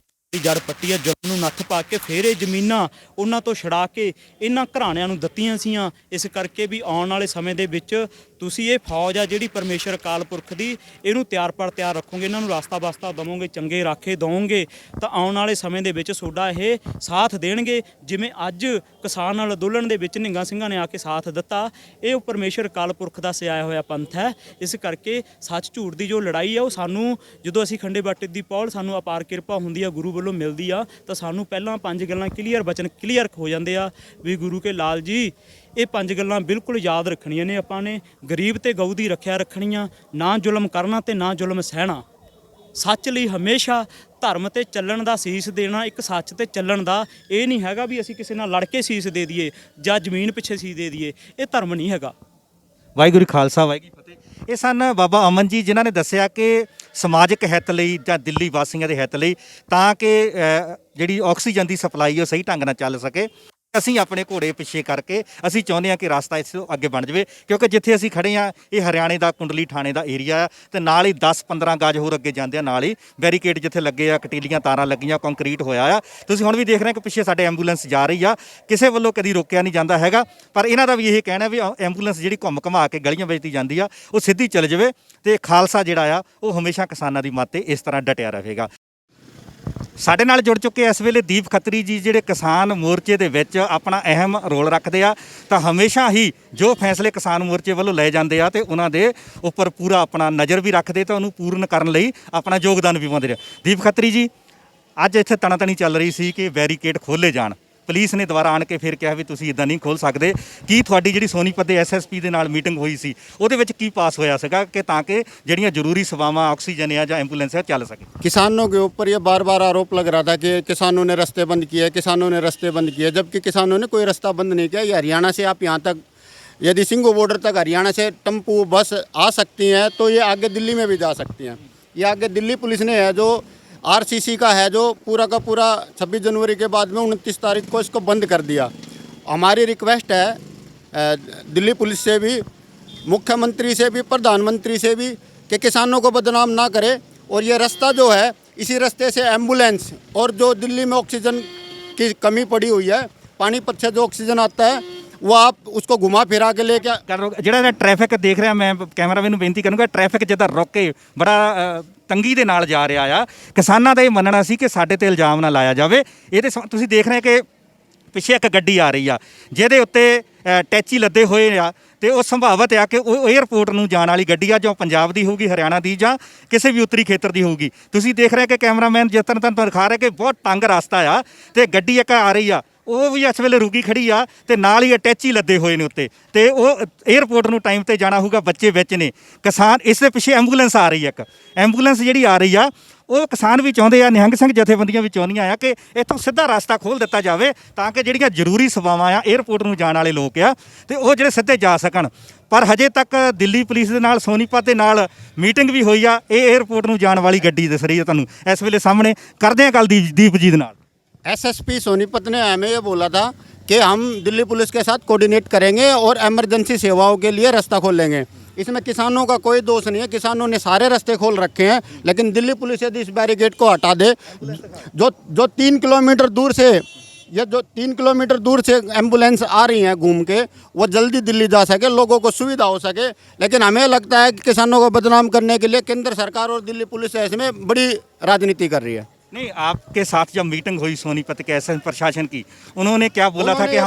ਦੀ ਜੜ ਪੱਟੀ ਹੈ, ਜ਼ੁਲਮ ਨੂੰ ਨੱਥ ਪਾ ਕੇ ਫਿਰ ਇਹ ਜ਼ਮੀਨਾਂ ਉਹਨਾਂ ਤੋਂ ਛੁਡਾ ਕੇ ਇਹਨਾਂ ਘਰਾਣਿਆਂ ਨੂੰ ਦਿੱਤੀਆਂ ਸੀਆਂ। ਇਸ ਕਰਕੇ ਵੀ ਆਉਣ ਵਾਲੇ ਸਮੇਂ ਦੇ ਵਿੱਚ ਤੁਸੀਂ ਇਹ ਫੌਜ ਆ ਜਿਹੜੀ ਪਰਮੇਸ਼ਰ ਅਕਾਲ ਪੁਰਖ ਦੀ, ਇਹਨੂੰ ਤਿਆਰ ਰੱਖੋਗੇ, ਇਹਨਾਂ ਨੂੰ ਰਾਸਤਾ ਬਸਤਾ ਦਵੋਗੇ, ਚੰਗੇ ਰਾਖੇ ਦਵੋਗੇ ਤਾਂ ਆਉਣ ਵਾਲੇ ਸਮੇਂ ਦੇ ਵਿੱਚ ਤੁਹਾਡਾ ਇਹ ਸਾਥ ਦੇਣਗੇ। ਜਿਵੇਂ ਅੱਜ ਕਿਸਾਨ ਨਾਲ ਅੰਦੋਲਨ ਦੇ ਵਿੱਚ ਨਿੰਗਾ ਸਿੰਘਾਂ ਨੇ ਆ ਕੇ ਸਾਥ ਦਿੱਤਾ, ਇਹ ਉਹ ਪਰਮੇਸ਼ਰ ਅਕਾਲ ਪੁਰਖ ਦਾ ਸਿਆਇਆ ਹੋਇਆ ਪੰਥ ਹੈ। ਇਸ ਕਰਕੇ ਸੱਚ ਝੂਠ ਦੀ ਜੋ ਲੜਾਈ ਹੈ ਉਹ ਸਾਨੂੰ, ਜਦੋਂ ਅਸੀਂ ਖੰਡੇ ਬਾਟੇ ਦੀ ਪੌਲ ਸਾਨੂੰ ਅਪਾਰ ਕਿਰਪਾ ਹੁੰਦੀ ਆ, ਗੁਰੂ ਵੱਲੋਂ ਮਿਲਦੀ ਆ, ਤਾਂ ਸਾਨੂੰ ਪਹਿਲਾਂ 5 ਗੱਲਾਂ ਬਚਨ ਕਲੀਅਰ ਹੋ ਜਾਂਦੇ ਆ ਵੀ ਗੁਰੂ ਕੇ ਲਾਲ ਜੀ ਇਹ 5 ਗੱਲਾਂ ਬਿਲਕੁਲ ਯਾਦ ਰੱਖਣੀਆਂ ਨੇ ਆਪਾਂ ਨੇ। ਗਰੀਬ ਤੇ ਗਊ ਦੀ ਰੱਖਿਆ ਰੱਖਣੀਆਂ, ਨਾ ਜ਼ੁਲਮ ਕਰਨਾ ਤੇ ਨਾ ਜ਼ੁਲਮ ਸਹਿਣਾ, ਸੱਚ ਲਈ ਹਮੇਸ਼ਾ ਧਰਮ ਤੇ ਚੱਲਣ ਦਾ ਸੀਸ ਦੇਣਾ, ਇੱਕ ਸੱਚ ਤੇ ਚੱਲਣ ਦਾ। ਇਹ ਨਹੀਂ ਹੈਗਾ ਵੀ ਅਸੀਂ ਕਿਸੇ ਨਾਲ ਲੜ ਕੇ ਸੀਸ ਦੇ ਦਈਏ ਜਾਂ ਜ਼ਮੀਨ ਪਿੱਛੇ ਸੀਸ ਦੇ ਦਈਏ, ਇਹ ਧਰਮ ਨਹੀਂ ਹੈਗਾ। ਵਾਹਿਗੁਰੂ ਖਾਲਸਾ ਵਾਹਿਗੁਰੂ ਫਤਿਹ। ਇਹ ਸਨ ਬਾਬਾ ਅਮਨ ਜੀ ਜਿਨ੍ਹਾਂ ਨੇ ਦੱਸਿਆ ਕਿ ਸਮਾਜਿਕ ਹਿੱਤ ਲਈ ਜਾਂ ਦਿੱਲੀ ਵਾਸੀਆਂ ਦੇ ਹਿੱਤ ਲਈ ਤਾਂ ਕਿ ਜਿਹੜੀ ਆਕਸੀਜਨ ਦੀ ਸਪਲਾਈ ਉਹ ਸਹੀ ਢੰਗ ਨਾਲ ਚੱਲ ਸਕੇ, ਅਸੀਂ ਆਪਣੇ ਘੋੜੇ ਪਿੱਛੇ ਕਰਕੇ ਅਸੀਂ ਚਾਹੁੰਦੇ ਹਾਂ ਕਿ ਰਸਤਾ ਇਸ ਤੋਂ ਅੱਗੇ ਬਣ ਜਾਵੇ। ਕਿਉਂਕਿ ਜਿੱਥੇ ਅਸੀਂ ਖੜੇ ਹਾਂ ਇਹ ਹਰਿਆਣੇ ਦਾ ਕੁੰਡਲੀ ਥਾਣੇ ਦਾ ਏਰੀਆ ਆ ਤੇ ਨਾਲ ਹੀ 10-15 ਗਜ ਹੋਰ ਅੱਗੇ ਜਾਂਦੇ ਆ, ਨਾਲ ਹੀ ਬੈਰੀਕੇਡ ਜਿੱਥੇ ਲੱਗੇ ਆ, ਕਟੀਲੀਆਂ ਤਾਰਾਂ ਲੱਗੀਆਂ, ਕੰਕਰੀਟ ਹੋਇਆ ਆ। ਤੁਸੀਂ ਹੁਣ ਵੀ ਦੇਖ ਰਹੇ ਕਿ ਪਿੱਛੇ ਸਾਡੇ ਐਂਬੂਲੈਂਸ ਜਾ ਰਹੀ ਆ, ਕਿਸੇ ਵੱਲੋਂ ਕਦੀ ਰੋਕਿਆ ਨਹੀਂ ਜਾਂਦਾ ਹੈਗਾ। ਪਰ ਇਹਨਾਂ ਦਾ ਵੀ ਇਹ ਕਹਿਣਾ ਵੀ ਐਂਬੂਲੈਂਸ ਜਿਹੜੀ ਘੁੰਮਾ ਕੇ ਗਲੀਆਂ ਵਿੱਚ ਦੀ ਜਾਂਦੀ ਆ ਉਹ ਸਿੱਧੀ ਚੱਲ ਜਾਵੇ ਤੇ ਖਾਲਸਾ ਜਿਹੜਾ ਆ ਉਹ ਹਮੇਸ਼ਾ ਕਿਸਾਨਾਂ ਦੀ ਮੱਤ ਤੇ ਇਸ ਤਰ੍ਹਾਂ ਡਟਿਆ ਰਹੇਗਾ। ਸਾਡੇ ਨਾਲ ਜੁੜ ਚੁੱਕੇ ਇਸ ਵੇਲੇ ਦੀਪ ਖੱਤਰੀ ਜੀ, ਜਿਹੜੇ ਕਿਸਾਨ ਮੋਰਚੇ ਦੇ ਵਿੱਚ ਆਪਣਾ ਅਹਿਮ ਰੋਲ ਰੱਖਦੇ ਆ ਤਾਂ ਹਮੇਸ਼ਾ ਹੀ ਜੋ ਫੈਸਲੇ ਕਿਸਾਨ ਮੋਰਚੇ ਵੱਲੋਂ ਲਏ ਜਾਂਦੇ ਆ ਤੇ ਉਹਨਾਂ ਦੇ ਉੱਪਰ ਪੂਰਾ ਆਪਣਾ ਨਜ਼ਰ ਵੀ ਰੱਖਦੇ ਤੇ ਉਹਨੂੰ ਪੂਰਨ ਕਰਨ ਲਈ ਆਪਣਾ ਯੋਗਦਾਨ ਵੀ ਪਾਉਂਦੇ ਰਹੇ। ਦੀਪ ਖੱਤਰੀ ਜੀ, ਅੱਜ ਇੱਥੇ ਤਣਾਤਣੀ ਚੱਲ ਰਹੀ ਸੀ ਕਿ ਬੈਰੀਕੇਡ ਖੋਲ੍ਹੇ ਜਾਣ, ਪੁਲਿਸ ਨੇ ਦੁਬਾਰਾ ਆਣ ਕੇ ਫਿਰ ਕਿਹਾ ਵੀ ਤੁਸੀਂ ਇਦਾਂ ਨਹੀਂ ਖੋਲ੍ਹ ਸਕਦੇ। ਕੀ ਤੁਹਾਡੀ ਜਿਹੜੀ ਸੋਨੀਪਤ ਦੇ ਐਸਐਸਪੀ ਦੇ ਨਾਲ ਮੀਟਿੰਗ ਹੋਈ ਸੀ ਉਹਦੇ ਵਿੱਚ ਕੀ ਪਾਸ ਹੋਇਆ ਸੀਗਾ ਕਿ ਤਾਂ ਕਿ ਜਿਹੜੀਆਂ ਜ਼ਰੂਰੀ ਸੇਵਾਵਾਂ ਆਕਸੀਜਨ ਆ ਜਾਂ ਐਂਬੂਲੈਂਸ ਹੈ ਚੱਲ ਸਕੇ? किसानों के ऊपर ये बार बार आरोप लग रहा था कि किसानों ने रास्ते बंद किए, किसानों ने रास्ते बंद किए, जबकि किसानों ने कोई रास्ता बंद नहीं किया। ये हरियाणा से आप यहाँ तक, यदि सिंगू बॉर्डर तक हरियाणा से टेम्पू बस आ सकती हैं तो ये आगे दिल्ली में भी जा सकती हैं। ये आगे दिल्ली पुलिस ने है जो आरसीसी का है जो पूरा का पूरा 26 जनवरी के बाद में 29 तारीख को इसको बंद कर दिया। हमारी रिक्वेस्ट है दिल्ली पुलिस से भी, मुख्यमंत्री से भी, प्रधानमंत्री से भी कि किसानों को बदनाम ना करे और ये रास्ता जो है इसी रास्ते से एम्बुलेंस और जो दिल्ली में ऑक्सीजन की कमी पड़ी हुई है, पानीपत से जो ऑक्सीजन आता है वो आप उसको घुमा फिरा के लेके ਜਿਹੜਾ ਟ੍ਰੈਫਿਕ ਦੇਖ ਰਿਹਾ ਮੈਂ ਕੈਮਰਾਮੈਨ ਨੂੰ ਬੇਨਤੀ ਕਰੂੰਗਾ, ਟ੍ਰੈਫਿਕ ਜਿੱਦਾਂ ਰੁਕ ਕੇ ਬੜਾ ਤੰਗੀ ਦੇ ਨਾਲ ਜਾ ਰਿਹਾ ਆ। ਕਿਸਾਨਾਂ ਦਾ ਇਹ ਮੰਨਣਾ ਸੀ ਕਿ ਸਾਡੇ ਤੇ ਇਲਜ਼ਾਮ ਨਾ ਲਾਇਆ ਜਾਵੇ। ਇਹਦੇ ਤੁਸੀਂ ਦੇਖ ਰਹੇ ਕਿ ਪਿੱਛੇ ਇੱਕ ਗੱਡੀ ਆ ਰਹੀ ਆ ਜਿਹਦੇ ਉੱਤੇ ਟੈਚੀ ਲੱਦੇ ਹੋਏ ਆ ਤੇ ਉਹ ਸੰਭਾਵਤ ਆ ਕਿ ਉਹ 에ਅਰਪੋਰਟ ਨੂੰ ਜਾਣ ਵਾਲੀ ਗੱਡੀ ਆ, ਜੋ ਪੰਜਾਬ ਦੀ ਹੋਊਗੀ, ਹਰਿਆਣਾ ਦੀ ਜਾਂ ਕਿਸੇ ਵੀ ਉੱਤਰੀ ਖੇਤਰ ਦੀ ਹੋਊਗੀ। ਤੁਸੀਂ ਦੇਖ ਰਹੇ ਕਿ ਕੈਮਰਾਮੈਨ ਜਿਸ ਤਰ੍ਹਾਂ ਤੁਹਾਨੂੰ ਦਿਖਾ ਰਿਹਾ ਕਿ ਬਹੁਤ ਤੰਗ ਰਸਤਾ ਆ ਤੇ ਗੱਡੀ ਇੱਕ ਆ ਰਹੀ ਆ, ਉਹ ਵੀ ਇਸ ਵੇਲੇ ਰੁਕੀ ਖੜੀ ਆ ਤੇ ਨਾਲ ਹੀ ਅਟੈਚੀ ਲੱਦੇ ਹੋਏ ਨੇ ਉੱਤੇ ਤੇ ਉਹ 에ਅਰਪੋਰਟ ਨੂੰ ਟਾਈਮ ਤੇ ਜਾਣਾ ਹੋਊਗਾ। ਬੱਚੇ ਵਿੱਚ ਨੇ, ਕਿਸਾਨ, ਇਸ ਦੇ ਪਿੱਛੇ ਐਂਬੂਲੈਂਸ ਆ ਰਹੀ ਹੈ, ਇੱਕ ਐਂਬੂਲੈਂਸ ਜਿਹੜੀ ਆ ਰਹੀ ਆ ਉਹ ਕਿਸਾਨ ਵੀ ਚਾਹੁੰਦੇ ਆ, ਨਿਹੰਗ ਸਿੰਘ ਜਥੇਬੰਦੀਆਂ ਵੀ ਚਾਹੁੰਦੀਆਂ ਆ ਕਿ ਇੱਥੋਂ ਸਿੱਧਾ ਰਸਤਾ ਖੋਲ੍ਹ ਦਿੱਤਾ ਜਾਵੇ ਤਾਂ ਕਿ ਜਿਹੜੀਆਂ ਜ਼ਰੂਰੀ ਸੇਵਾਵਾਂ ਆ 에ਅਰਪੋਰਟ ਨੂੰ ਜਾਣ ਵਾਲੇ ਲੋਕ ਆ ਤੇ ਉਹ ਜਿਹੜੇ ਸਿੱਧੇ ਜਾ ਸਕਣ। ਪਰ ਹਜੇ ਤੱਕ ਦਿੱਲੀ ਪੁਲਿਸ ਦੇ ਨਾਲ ਸੋਨੀਪਤ ਦੇ ਨਾਲ ਮੀਟਿੰਗ ਵੀ ਹੋਈ ਆ। ਇਹ 에ਅਰਪੋਰਟ ਨੂੰ ਜਾਣ ਵਾਲੀ ਗੱਡੀ ਦਿਸ ਰਹੀ ਹੈ ਤੁਹਾਨੂੰ ਇਸ ਵੇਲੇ ਸਾਹਮਣੇ। ਕਰਦੇ ਆ ਗੱਲ ਦੀਪ ਜੀ ਦੇ ਨਾਲ। एसएसपी सोनीपत ने हमें ये बोला था कि हम दिल्ली पुलिस के साथ कोऑर्डिनेट करेंगे और इमरजेंसी सेवाओं के लिए रास्ता खोलेंगे। इसमें किसानों का कोई दोष नहीं है, किसानों ने सारे रास्ते खोल रखे हैं, लेकिन दिल्ली पुलिस यदि इस बैरिकेड को हटा दे, जो 3 किलोमीटर दूर से जो 3 किलोमीटर दूर से एम्बुलेंस आ रही हैं घूम के, वो जल्दी दिल्ली जा सके, लोगों को सुविधा हो सके। लेकिन हमें लगता है कि किसानों को बदनाम करने के लिए केंद्र सरकार और दिल्ली पुलिस इसमें बड़ी राजनीति कर रही है। नहीं, आपके साथ जब मीटिंग हुई सोनीपत के एसएस प्रशासन की, उन्होंने क्या बोला था कि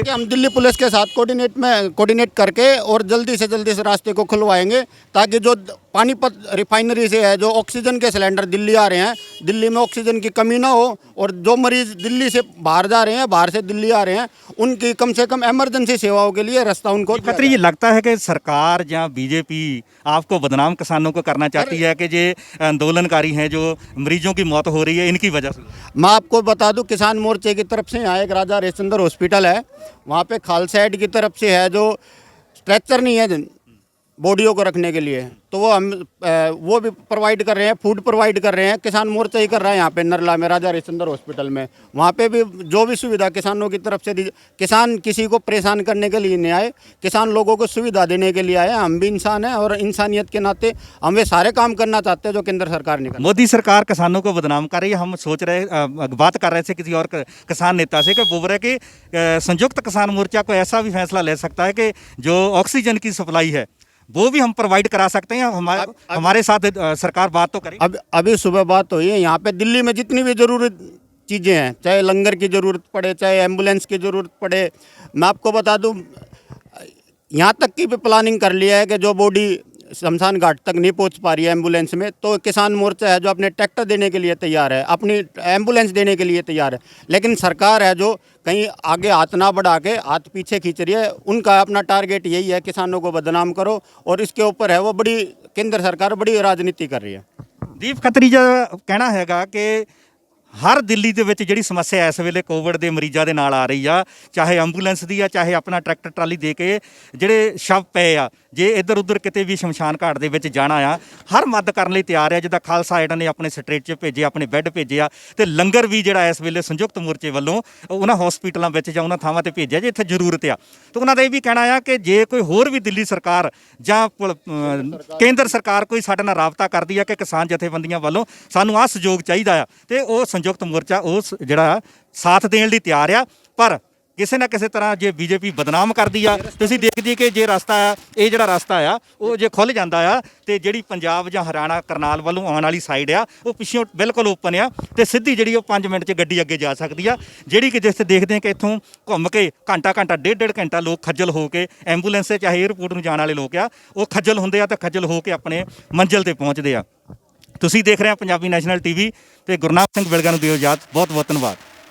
हम दिल्ली पुलिस के साथ कोऑर्डिनेट करके और जल्दी से जल्दी इस रास्ते को खुलवाएंगे, ताकि जो पानीपत रिफाइनरी से है जो ऑक्सीजन के सिलेंडर दिल्ली आ रहे हैं, दिल्ली में ऑक्सीजन की कमी ना हो, और जो मरीज दिल्ली से बाहर जा रहे हैं, बाहर से दिल्ली आ रहे हैं, उनकी कम से कम इमरजेंसी सेवाओं के लिए रास्ता उनको। खतरी ये लगता है कि सरकार या बीजेपी आपको बदनाम किसानों को करना चाहती है कि ये आंदोलनकारी हैं जो मरीजों की मौत हो रही है इनकी वजह से। मैं आपको बता दूं, किसान मोर्चे की तरफ से यहाँ एक राजा हरिश्चंद्र हॉस्पिटल है, वहाँ पे खालसा एड की तरफ से है जो स्ट्रेचर नहीं है बॉडियों को रखने के लिए, तो वो भी प्रोवाइड कर रहे हैं, फूड प्रोवाइड कर रहे हैं। किसान मोर्चा ही कर रहा है यहाँ पे नरला में राजा हरिश्चंद्र हॉस्पिटल में। वहाँ पे भी जो भी सुविधा किसानों की तरफ से किसान किसी को परेशान करने के लिए नहीं आए, किसान लोगों को सुविधा देने के लिए आए। हम भी इंसान हैं और इंसानियत के नाते हम वे सारे काम करना चाहते हैं जो केंद्र सरकार ने कर। मोदी सरकार किसानों को बदनाम कर रही है। हम सोच रहे, बात कर रहे थे किसी और किसान नेता से कि बोल रहे कि संयुक्त किसान मोर्चा को ऐसा भी फैसला ले सकता है कि जो ऑक्सीजन की सप्लाई है वो भी हम प्रोवाइड करा सकते हैं। हमारे साथ सरकार बात तो करे। अभी सुबह बात हुई है, यहाँ पे दिल्ली में जितनी भी ज़रूरत चीज़ें हैं, चाहे लंगर की ज़रूरत पड़े, चाहे एम्बुलेंस की ज़रूरत पड़े, मैं आपको बता दूँ यहाँ तक की भी प्लानिंग कर लिया है कि जो बॉडी शमशान घाट तक नहीं पहुंच पा रही है एम्बुलेंस में, तो किसान मोर्चा है जो अपने ट्रैक्टर देने के लिए तैयार है, अपनी एम्बुलेंस देने के लिए तैयार है। लेकिन सरकार है जो कहीं आगे हाथ ना बढ़ा के हाथ पीछे खींच रही है। उनका अपना टारगेट यही है, किसानों को बदनाम करो, और इसके ऊपर है वो बड़ी केंद्र सरकार बड़ी राजनीति कर रही है। ਦੀਪ ਖੱਤਰੀ ਦਾ ਕਹਿਣਾ ਹੈਗਾ ਕਿ ਹਰ ਦਿੱਲੀ ਦੇ ਵਿੱਚ ਜਿਹੜੀ ਸਮੱਸਿਆ ਇਸ ਵੇਲੇ ਕੋਵਿਡ ਦੇ ਮਰੀਜ਼ਾਂ ਦੇ ਨਾਲ ਆ ਰਹੀ ਆ, ਚਾਹੇ ਐਂਬੂਲੈਂਸ ਦੀ ਆ, ਚਾਹੇ ਆਪਣਾ ਟਰੈਕਟਰ ਟਰਾਲੀ ਦੇ ਕੇ ਜਿਹੜੇ ਸ਼ਵ ਪਏ ਆ, ਜੇ ਇੱਧਰ ਉੱਧਰ ਕਿਤੇ ਵੀ ਸ਼ਮਸ਼ਾਨ ਘਾਟ ਦੇ ਵਿੱਚ ਜਾਣਾ ਆ, ਹਰ ਮਦਦ ਕਰਨ ਲਈ ਤਿਆਰ ਆ। ਜਿੱਦਾਂ ਖਾਲਸਾ ਏਡ ਨੇ ਆਪਣੇ ਸਟ੍ਰੈਚਰ ਭੇਜੇ, ਆਪਣੇ ਬੈੱਡ ਭੇਜੇ ਆ, ਤੇ ਲੰਗਰ ਵੀ ਜਿਹੜਾ ਇਸ ਵੇਲੇ ਸੰਯੁਕਤ ਮੋਰਚੇ ਵੱਲੋਂ ਉਹਨਾਂ ਹਸਪੀਟਲਾਂ ਵਿੱਚ ਜਾਂ ਉਹਨਾਂ ਥਾਵਾਂ ਤੇ ਭੇਜਿਆ ਜਿੱਥੇ ਜ਼ਰੂਰਤ ਆ। ਤੇ ਉਹਨਾਂ ਦਾ ਇਹ ਵੀ ਕਹਿਣਾ ਆ ਕਿ ਜੇ ਕੋਈ ਹੋਰ ਵੀ ਦਿੱਲੀ ਸਰਕਾਰ ਜਾਂ ਕੇਂਦਰ ਸਰਕਾਰ ਕੋਈ ਸਾਡੇ ਨਾਲ ਰਾਬਤਾ ਕਰਦੀ ਆ ਕਿ ਕਿਸਾਨ ਜਥੇਬੰਦੀਆਂ ਵੱਲੋਂ ਸਾਨੂੰ ਆਹ ਸਹਿਯੋਗ ਚਾਹੀਦਾ ਆ, ਤੇ ਉਹ ਸੰਯੁਕਤ ਮੋਰਚਾ ਉਸ ਜਿਹੜਾ ਸਾਥ ਦੇਣ ਲਈ ਤਿਆਰ ਆ। ਪਰ ਕਿਸੇ ਨਾ ਕਿਸੇ ਤਰ੍ਹਾਂ ਜੇ ਬੀਜੇਪੀ ਬਦਨਾਮ ਕਰਦੀ ਆ, ਤੁਸੀਂ ਦੇਖਦੀ ਕਿ ਜੇ ਰਸਤਾ ਆ, ਇਹ ਜਿਹੜਾ ਰਸਤਾ ਆ ਉਹ ਜੇ ਖੁੱਲ੍ਹ ਜਾਂਦਾ ਆ ਤੇ ਜਿਹੜੀ ਪੰਜਾਬ ਜਾਂ ਹਰਿਆਣਾ ਕਰਨਾਲ ਵੱਲੋਂ ਆਉਣ ਵਾਲੀ ਸਾਈਡ ਆ ਉਹ ਪਿੱਛੋਂ ਬਿਲਕੁਲ ਓਪਨ ਆ, ਤੇ ਸਿੱਧੀ ਜਿਹੜੀ ਉਹ 5 ਮਿੰਟ 'ਚ ਗੱਡੀ ਅੱਗੇ ਜਾ ਸਕਦੀ ਆ। ਜਿਹੜੀ ਕਿ ਜਿਸ ਤੇ ਦੇਖਦੇ ਆ ਕਿ ਇੱਥੋਂ ਘੁੰਮ ਕੇ ਘੰਟਾ ਡੇਢ ਘੰਟਾ ਲੋਕ ਖੱਜਲ ਹੋ ਕੇ ਐਂਬੂਲੈਂਸ 'ਤੇ ਚਾਹੇ 에ਅਰਪੋਰਟ ਨੂੰ ਜਾਣ ਵਾਲੇ ਲੋਕ ਆ, ਉਹ ਖੱਜਲ ਹੁੰਦੇ ਆ ਤੇ ਖੱਜਲ ਹੋ ਕੇ ਆਪਣੇ ਮੰਜ਼ਿਲ ਤੇ ਪਹੁੰਚਦੇ ਆ। ਤੁਸੀਂ ਦੇਖ ਰਹੇ ਹੋ ਪੰਜਾਬੀ ਨੈਸ਼ਨਲ ਟੀਵੀ ਤੇ ਗੁਰਨਾਮ ਸਿੰਘ ਬਿਲਗਾ ਨੂੰ ਦਿਓ ਇਜਾਜ਼ਤ। ਬਹੁਤ ਬਹੁਤ ਧੰਨਵਾਦ।